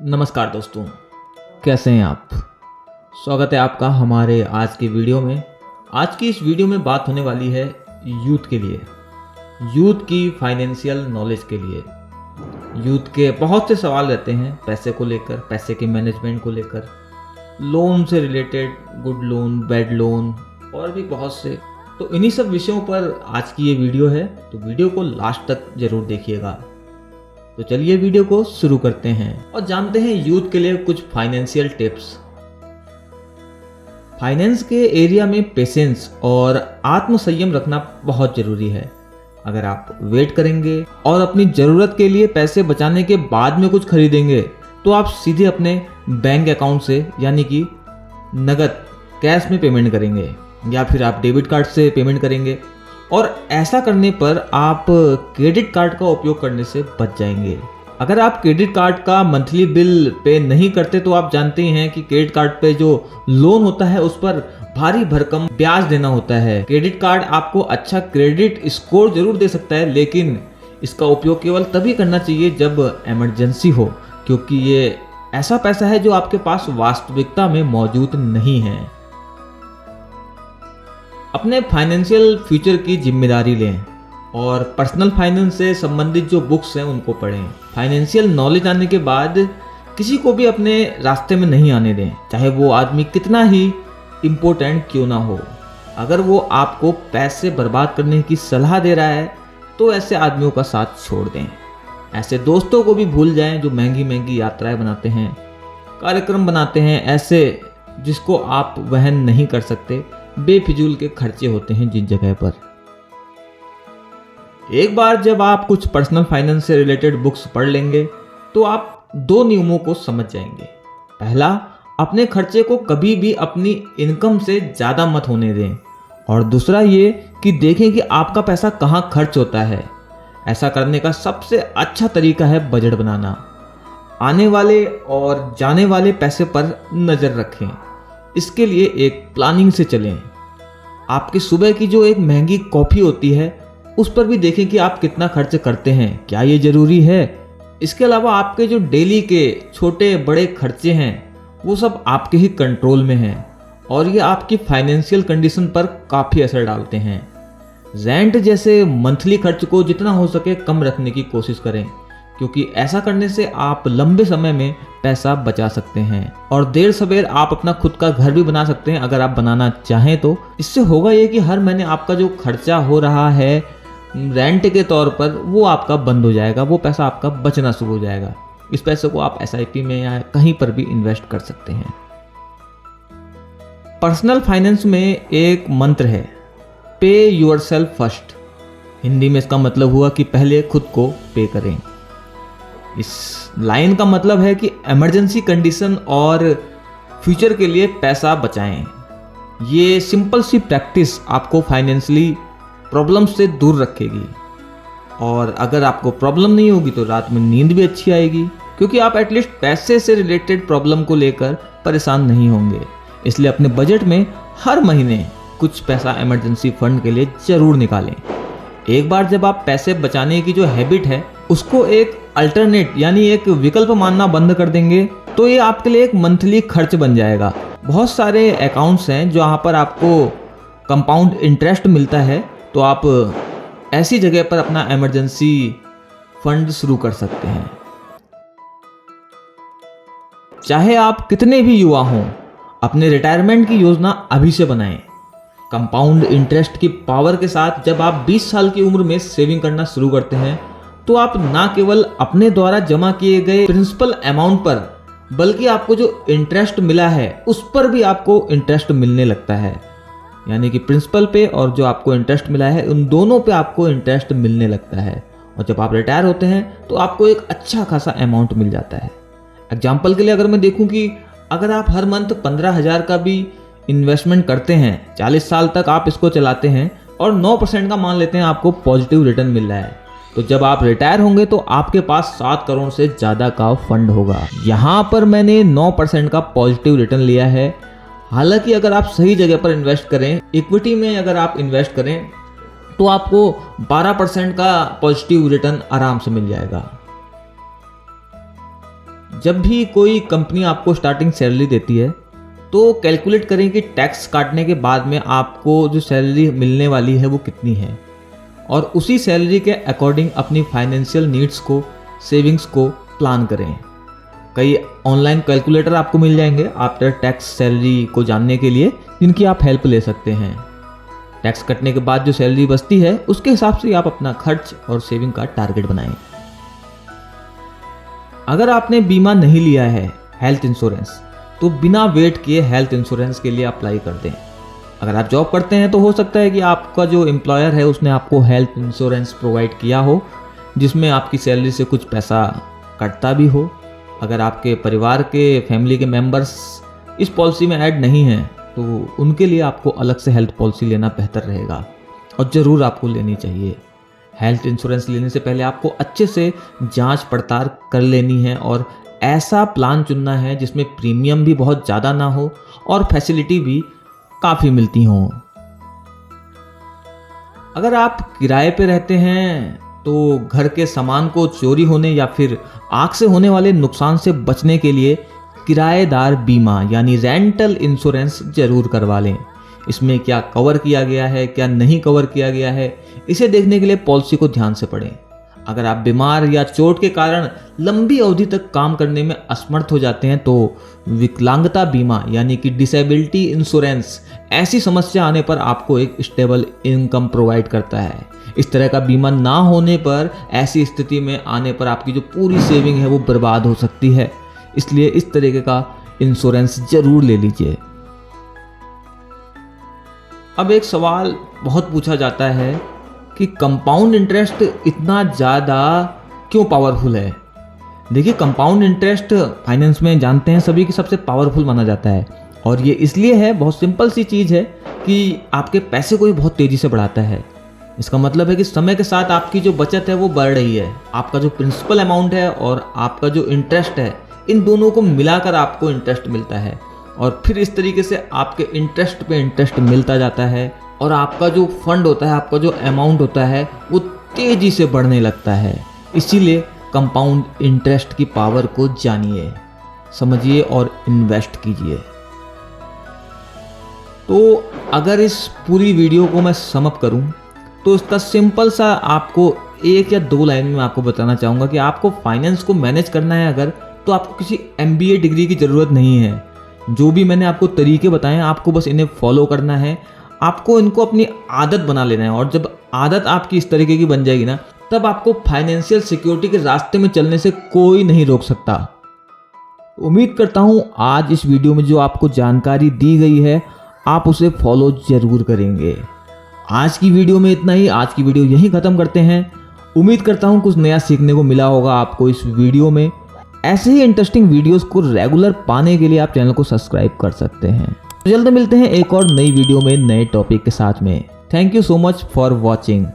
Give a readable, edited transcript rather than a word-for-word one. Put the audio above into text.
नमस्कार दोस्तों, कैसे हैं आप। स्वागत है आपका हमारे आज की वीडियो में। आज की इस वीडियो में बात होने वाली है यूथ के लिए, यूथ की फाइनेंशियल नॉलेज के लिए। यूथ के बहुत से सवाल रहते हैं पैसे को लेकर, पैसे के मैनेजमेंट को लेकर, लोन से related, good loan, bad loan और भी बहुत से। तो इन्हीं सब विषयों पर आज की ये वीडियो है, तो वीडियो को लास्ट तक जरूर देखिएगा। तो चलिए वीडियो को शुरू करते हैं और जानते हैं यूथ के लिए कुछ फाइनेंशियल टिप्स। फाइनेंस के एरिया में पेशेंस और आत्मसंयम रखना बहुत जरूरी है। अगर आप वेट करेंगे और अपनी जरूरत के लिए पैसे बचाने के बाद में कुछ खरीदेंगे तो आप सीधे अपने बैंक अकाउंट से यानी कि नगद कैश में पेमेंट करेंगे या फिर आप डेबिट कार्ड से पेमेंट करेंगे, और ऐसा करने पर आप क्रेडिट कार्ड का उपयोग करने से बच जाएंगे। अगर आप क्रेडिट कार्ड का मंथली बिल पे नहीं करते तो आप जानते ही हैं कि क्रेडिट कार्ड पे जो लोन होता है उस पर भारी भरकम ब्याज देना होता है। क्रेडिट कार्ड आपको अच्छा क्रेडिट स्कोर जरूर दे सकता है, लेकिन इसका उपयोग केवल तभी करना चाहिए जब इमरजेंसी हो, क्योंकि ये ऐसा पैसा है जो आपके पास वास्तविकता में मौजूद नहीं है। अपने फाइनेंशियल फ्यूचर की जिम्मेदारी लें और पर्सनल फाइनेंस से संबंधित जो बुक्स हैं उनको पढ़ें। फाइनेंशियल नॉलेज आने के बाद किसी को भी अपने रास्ते में नहीं आने दें, चाहे वो आदमी कितना ही इम्पोर्टेंट क्यों ना हो। अगर वो आपको पैसे बर्बाद करने की सलाह दे रहा है तो ऐसे आदमियों का साथ छोड़ दें। ऐसे दोस्तों को भी भूल जाएं जो महंगी महंगी यात्राएं बनाते हैं, कार्यक्रम बनाते हैं ऐसे जिसको आप वहन नहीं कर सकते। बेफिजूल के खर्चे होते हैं जिन जगह पर। एक बार जब आप कुछ पर्सनल फाइनेंस से रिलेटेड बुक्स पढ़ लेंगे तो आप दो नियमों को समझ जाएंगे। पहला, अपने खर्चे को कभी भी अपनी इनकम से ज़्यादा मत होने दें, और दूसरा ये कि देखें कि आपका पैसा कहाँ खर्च होता है। ऐसा करने का सबसे अच्छा तरीका है बजट बनाना। आने वाले और जाने वाले पैसे पर नज़र रखें। इसके लिए एक प्लानिंग से चलें। आपकी सुबह की जो एक महंगी कॉफ़ी होती है उस पर भी देखें कि आप कितना खर्च करते हैं, क्या ये ज़रूरी है। इसके अलावा आपके जो डेली के छोटे बड़े खर्चे हैं वो सब आपके ही कंट्रोल में हैं और ये आपकी फाइनेंशियल कंडीशन पर काफ़ी असर डालते हैं। रेंट जैसे मंथली खर्च को जितना हो सके कम रखने की कोशिश करें, क्योंकि ऐसा करने से आप लंबे समय में पैसा बचा सकते हैं और देर सवेर आप अपना खुद का घर भी बना सकते हैं अगर आप बनाना चाहें तो। इससे होगा ये कि हर महीने आपका जो खर्चा हो रहा है रेंट के तौर पर वो आपका बंद हो जाएगा, वो पैसा आपका बचना शुरू हो जाएगा। इस पैसे को आप SIP में या कहीं पर भी इन्वेस्ट कर सकते हैं। पर्सनल फाइनेंस में एक मंत्र है, पे योरसेल्फ फर्स्ट। हिंदी में इसका मतलब हुआ कि पहले खुद को पे करें। इस लाइन का मतलब है कि इमरजेंसी कंडीशन और फ्यूचर के लिए पैसा बचाएं। ये सिंपल सी प्रैक्टिस आपको फाइनेंशियली प्रॉब्लम से दूर रखेगी, और अगर आपको प्रॉब्लम नहीं होगी तो रात में नींद भी अच्छी आएगी, क्योंकि आप एटलीस्ट पैसे से रिलेटेड प्रॉब्लम को लेकर परेशान नहीं होंगे। इसलिए अपने बजट में हर महीने कुछ पैसा इमरजेंसी फंड के लिए ज़रूर निकालें। एक बार जब आप पैसे बचाने की जो हैबिट है उसको एक अल्टरनेट यानी एक विकल्प मानना बंद कर देंगे तो ये आपके लिए एक मंथली खर्च बन जाएगा। बहुत सारे अकाउंट्स हैं जहाँ पर आपको कंपाउंड इंटरेस्ट मिलता है, तो आप ऐसी जगह पर अपना इमरजेंसी फंड शुरू कर सकते हैं। चाहे आप कितने भी युवा हों, अपने रिटायरमेंट की योजना अभी से बनाएं। कंपाउंड इंटरेस्ट की पावर के साथ जब आप 20 साल की उम्र में सेविंग करना शुरू करते हैं तो आप ना केवल अपने द्वारा जमा किए गए प्रिंसिपल अमाउंट पर, बल्कि आपको जो इंटरेस्ट मिला है उस पर भी आपको इंटरेस्ट मिलने लगता है। यानी कि प्रिंसिपल पे और जो आपको इंटरेस्ट मिला है उन दोनों पे आपको इंटरेस्ट मिलने लगता है, और जब आप रिटायर होते हैं तो आपको एक अच्छा खासा अमाउंट मिल जाता है। एग्जाम्पल के लिए अगर मैं देखूं कि अगर आप हर मंथ 15,000 का भी इन्वेस्टमेंट करते हैं, 40 साल तक आप इसको चलाते हैं और 9% का मान लेते हैं आपको पॉजिटिव रिटर्न मिल रहा है, तो जब आप रिटायर होंगे तो आपके पास 7 करोड़ से ज़्यादा का फंड होगा। यहाँ पर मैंने 9% का पॉजिटिव रिटर्न लिया है। हालांकि अगर आप सही जगह पर इन्वेस्ट करें, इक्विटी में अगर आप इन्वेस्ट करें तो आपको 12% का पॉजिटिव रिटर्न आराम से मिल जाएगा। जब भी कोई कंपनी आपको स्टार्टिंग सैलरी देती है तो कैलकुलेट करें कि टैक्स काटने के बाद में आपको जो सैलरी मिलने वाली है वो कितनी है, और उसी सैलरी के अकॉर्डिंग अपनी फाइनेंशियल नीड्स को, सेविंग्स को प्लान करें। कई ऑनलाइन कैलकुलेटर आपको मिल जाएंगे आफ्टर टैक्स सैलरी को जानने के लिए, जिनकी आप हेल्प ले सकते हैं। टैक्स कटने के बाद जो सैलरी बचती है उसके हिसाब से आप अपना खर्च और सेविंग का टारगेट बनाएं। अगर आपने बीमा नहीं लिया है हेल्थ इंश्योरेंस, तो बिना वेट किए हेल्थ इंश्योरेंस के लिए अप्लाई कर दें। अगर आप जॉब करते हैं तो हो सकता है कि आपका जो एम्प्लॉयर है उसने आपको हेल्थ इंश्योरेंस प्रोवाइड किया हो, जिसमें आपकी सैलरी से कुछ पैसा कटता भी हो। अगर आपके परिवार के, फैमिली के मेंबर्स इस पॉलिसी में ऐड नहीं हैं तो उनके लिए आपको अलग से हेल्थ पॉलिसी लेना बेहतर रहेगा, और ज़रूर आपको लेनी चाहिए। हेल्थ इंश्योरेंस लेने से पहले आपको अच्छे से जांच पड़ताल कर लेनी है और ऐसा प्लान चुनना है जिसमें प्रीमियम भी बहुत ज़्यादा ना हो और फैसिलिटी भी काफ़ी मिलती हों। अगर आप किराए पे रहते हैं तो घर के सामान को चोरी होने या फिर आग से होने वाले नुकसान से बचने के लिए किराएदार बीमा यानी रेंटल इंश्योरेंस जरूर करवा लें। इसमें क्या कवर किया गया है, क्या नहीं कवर किया गया है, इसे देखने के लिए पॉलिसी को ध्यान से पढ़ें। अगर आप बीमार या चोट के कारण लंबी अवधि तक काम करने में असमर्थ हो जाते हैं तो विकलांगता बीमा यानी कि डिसेबिलिटी इंश्योरेंस ऐसी समस्या आने पर आपको एक स्टेबल इनकम प्रोवाइड करता है। इस तरह का बीमा ना होने पर ऐसी स्थिति में आने पर आपकी जो पूरी सेविंग है वो बर्बाद हो सकती है, इसलिए इस तरीके का इंश्योरेंस जरूर ले लीजिए। अब एक सवाल बहुत पूछा जाता है कि कंपाउंड इंटरेस्ट इतना ज़्यादा क्यों पावरफुल है। देखिए, कंपाउंड इंटरेस्ट फाइनेंस में जानते हैं सभी कि सबसे पावरफुल माना जाता है, और ये इसलिए है, बहुत सिंपल सी चीज़ है कि आपके पैसे को ही बहुत तेज़ी से बढ़ाता है। इसका मतलब है कि समय के साथ आपकी जो बचत है वो बढ़ रही है। आपका जो प्रिंसिपल अमाउंट है और आपका जो इंटरेस्ट है, इन दोनों को मिलाकर आपको इंटरेस्ट मिलता है, और फिर इस तरीके से आपके इंटरेस्ट पे इंटरेस्ट मिलता जाता है और आपका जो फंड होता है, आपका जो अमाउंट होता है वो तेज़ी से बढ़ने लगता है। इसीलिए कंपाउंड इंटरेस्ट की पावर को जानिए, समझिए और इन्वेस्ट कीजिए। तो अगर इस पूरी वीडियो को मैं सम अप करूं तो इसका सिंपल सा आपको 1 या 2 लाइन में आपको बताना चाहूँगा कि आपको फाइनेंस को मैनेज करना है अगर, तो आपको किसी MBA डिग्री की ज़रूरत नहीं है। जो भी मैंने आपको तरीके बताए हैं आपको बस इन्हें फॉलो करना है, आपको इनको अपनी आदत बना लेना है, और जब आदत आपकी इस तरीके की बन जाएगी ना, तब आपको फाइनेंशियल सिक्योरिटी के रास्ते में चलने से कोई नहीं रोक सकता। उम्मीद करता हूँ आज इस वीडियो में जो आपको जानकारी दी गई है आप उसे फॉलो जरूर करेंगे। आज की वीडियो में इतना ही, आज की वीडियो यहीं ख़त्म करते हैं। उम्मीद करता हूँ कुछ नया सीखने को मिला होगा आपको इस वीडियो में। ऐसे ही इंटरेस्टिंग वीडियोस को रेगुलर पाने के लिए आप चैनल को सब्सक्राइब कर सकते हैं। जल्द मिलते हैं एक और नई वीडियो में नए टॉपिक के साथ में। Thank you so much for watching.